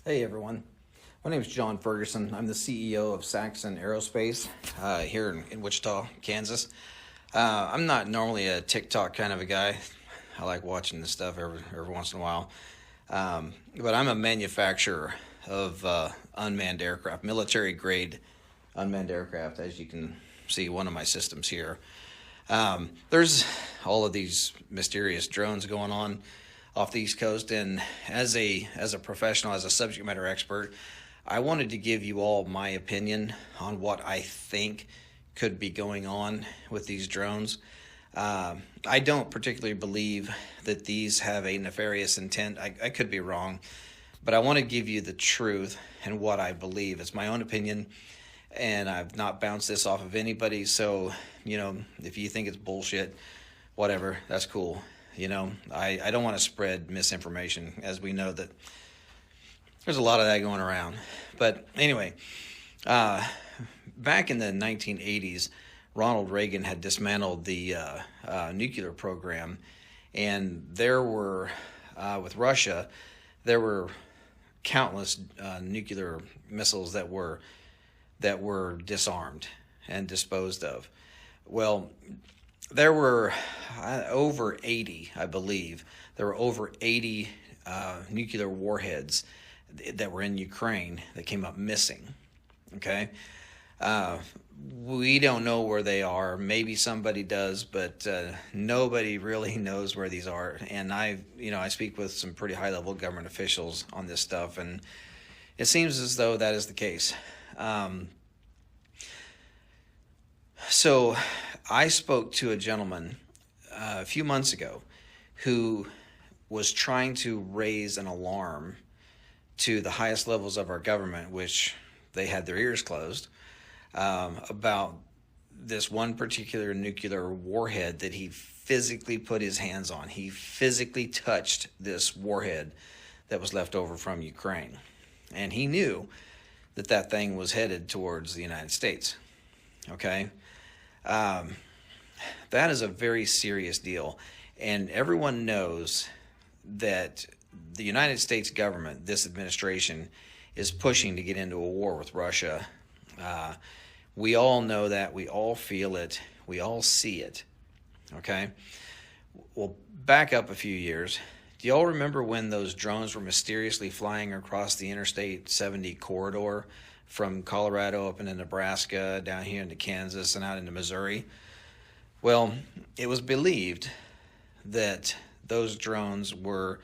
Hey everyone, my name is John Ferguson. I'm the CEO of Saxon Aerospace here in Wichita, Kansas. I'm not normally a TikTok kind of a guy. I like watching this stuff every once in a while. But I'm a manufacturer of unmanned aircraft, military grade unmanned aircraft, as you can see one of my systems here. There's all of these mysterious drones going on off the East Coast, and as a professional, as a subject matter expert, I wanted to give you all my opinion on what I think could be going on with these drones. I don't particularly believe that these have a nefarious intent. I could be wrong, but I want to give you the truth and what I believe. It's my own opinion, and I've not bounced this off of anybody. So, if you think it's bullshit, whatever, that's cool. I don't want to spread misinformation, as we know that there's a lot of that going around. But anyway, back in the 1980s, Ronald Reagan had dismantled the nuclear program, and there were, with Russia, there were countless nuclear missiles that were disarmed and disposed of. Well, there were over 80, I believe. There were over 80 nuclear warheads that were in Ukraine that came up missing. Okay? We don't know where they are. Maybe somebody does, but nobody really knows where these are. And I speak with some pretty high-level government officials on this stuff, and it seems as though that is the case. So I spoke to a gentleman a few months ago who was trying to raise an alarm to the highest levels of our government, which they had their ears closed, about this one particular nuclear warhead that he physically put his hands on. He physically touched this warhead that was left over from Ukraine. And he knew that that thing was headed towards the United States. Okay? That is a very serious deal. And everyone knows that the United States government, this administration, is pushing to get into a war with Russia. We all know that. We all feel it. We all see it. Okay? Well, back up a few years. Do y'all remember when those drones were mysteriously flying across the Interstate 70 corridor from Colorado up into Nebraska, down here into Kansas, and out into Missouri? Well, it was believed that those drones were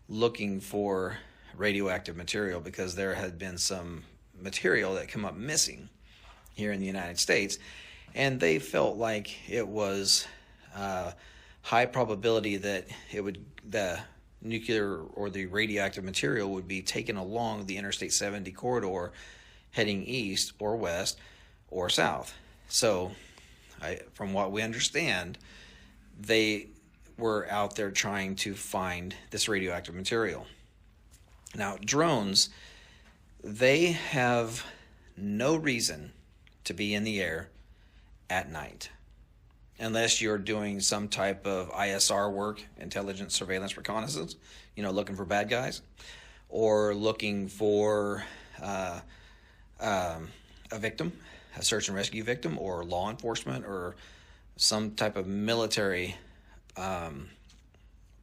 looking for radioactive material because there had been some material that come up missing here in the United States, and they felt like it was high probability that the nuclear or the radioactive material would be taken along the Interstate 70 corridor heading east or west or south. So from what we understand, they were out there trying to find this radioactive material. Now, drones, they have no reason to be in the air at night unless you're doing some type of ISR work, intelligence, surveillance, reconnaissance, looking for bad guys, or looking for a victim, a search and rescue victim, or law enforcement, or some type of military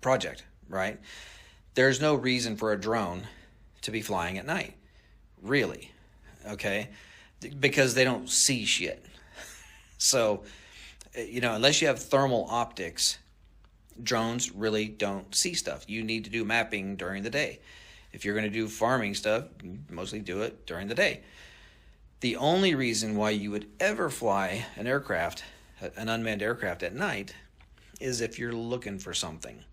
project, right? There's no reason for a drone to be flying at night, really, okay? Because they don't see shit. So, unless you have thermal optics, drones really don't see stuff. You need to do mapping during the day. If you're going to do farming stuff, you mostly do it during the day. The only reason why you would ever fly an aircraft, an unmanned aircraft at night, is if you're looking for something,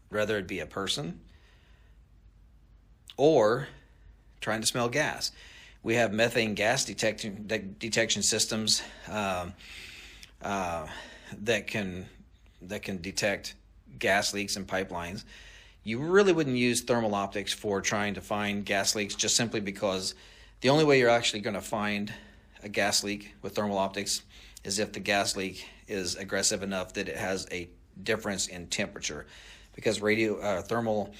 whether it be a person or trying to smell gas. We have methane gas detection systems that can detect gas leaks in pipelines. You really wouldn't use thermal optics for trying to find gas leaks, just simply because the only way you're actually going to find a gas leak with thermal optics is if the gas leak is aggressive enough that it has a difference in temperature, because thermal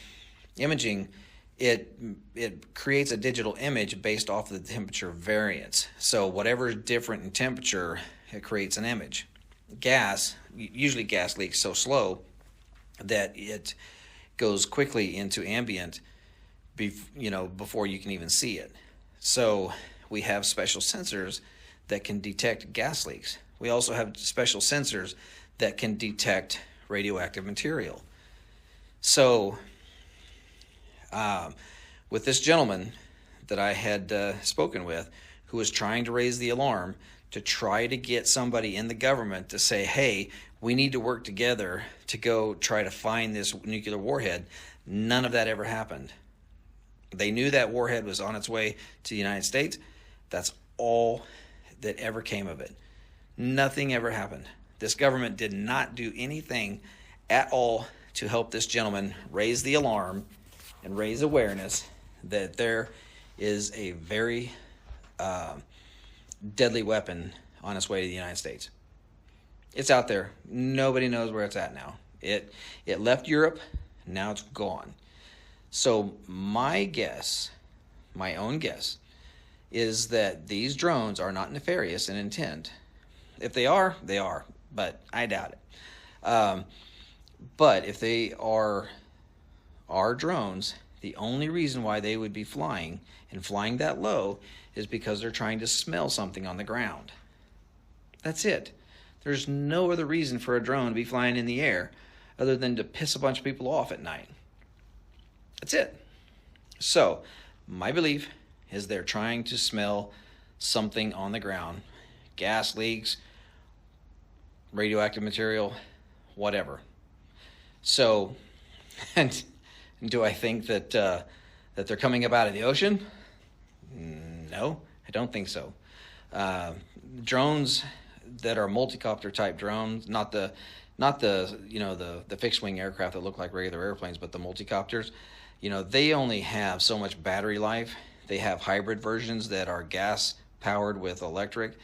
imaging it creates a digital image based off of the temperature variance. So whatever is different in temperature, it creates an image. Usually gas leaks so slow that it goes quickly into ambient, before you can even see it. So we have special sensors that can detect gas leaks. We also have special sensors that can detect radioactive material. So with this gentleman that I had spoken with, who was trying to raise the alarm to try to get somebody in the government to say, hey, we need to work together to go try to find this nuclear warhead, none of that ever happened. They knew that warhead was on its way to the United States. That's all that ever came of it. Nothing ever happened. This government did not do anything at all to help this gentleman raise the alarm and raise awareness that there is a very deadly weapon on its way to the United States. It's out there. Nobody knows where it's at now. It left Europe. Now it's gone. So my own guess, is that these drones are not nefarious in intent. If they are, they are, but I doubt it. But if they are drones, the only reason why they would be flying and flying that low is because they're trying to smell something on the ground. That's it. There's no other reason for a drone to be flying in the air other than to piss a bunch of people off at night. That's it. So, my belief is they're trying to smell something on the ground. Gas leaks, radioactive material, whatever. So, and do I think that they're coming up out of the ocean? No, I don't think so. Drones that are multi-copter type drones, not the fixed wing aircraft that look like regular airplanes, but the multi-copters, they only have so much battery life. They have hybrid versions that are gas powered with electric,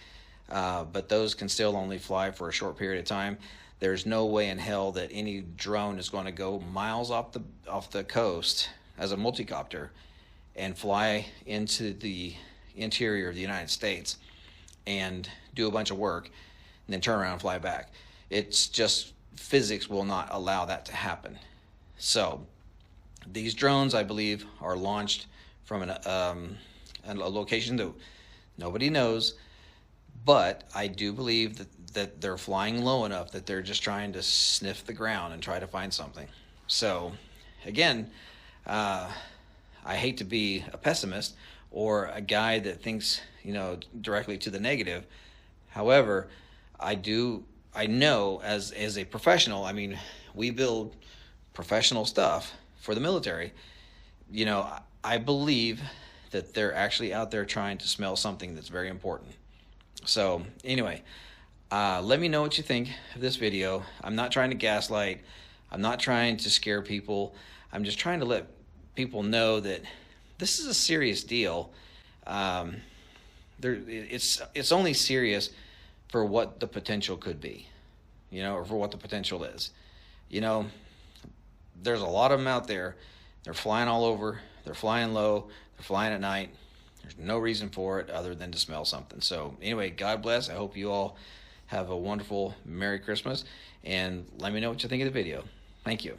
but those can still only fly for a short period of time. There's no way in hell that any drone is going to go miles off the coast as a multi-copter and fly into the interior of the United States and do a bunch of work and then turn around and fly back. It's just physics will not allow that to happen. So these drones, I believe, are launched from a location that nobody knows, but I do believe that they're flying low enough that they're just trying to sniff the ground and try to find something. So again, I hate to be a pessimist or a guy that thinks directly to the negative. However, I know as a professional, I mean, we build professional stuff for the military. I believe that they're actually out there trying to smell something that's very important. So anyway, let me know what you think of this video. I'm not trying to gaslight. I'm not trying to scare people. I'm just trying to let people know that this is a serious deal. It's only serious for what the potential could be, or for what the potential is. There's a lot of them out there. They're flying all over. They're flying low. They're flying at night. There's no reason for it other than to smell something. So anyway, God bless. I hope you all have a wonderful Merry Christmas, and let me know what you think of the video. Thank you.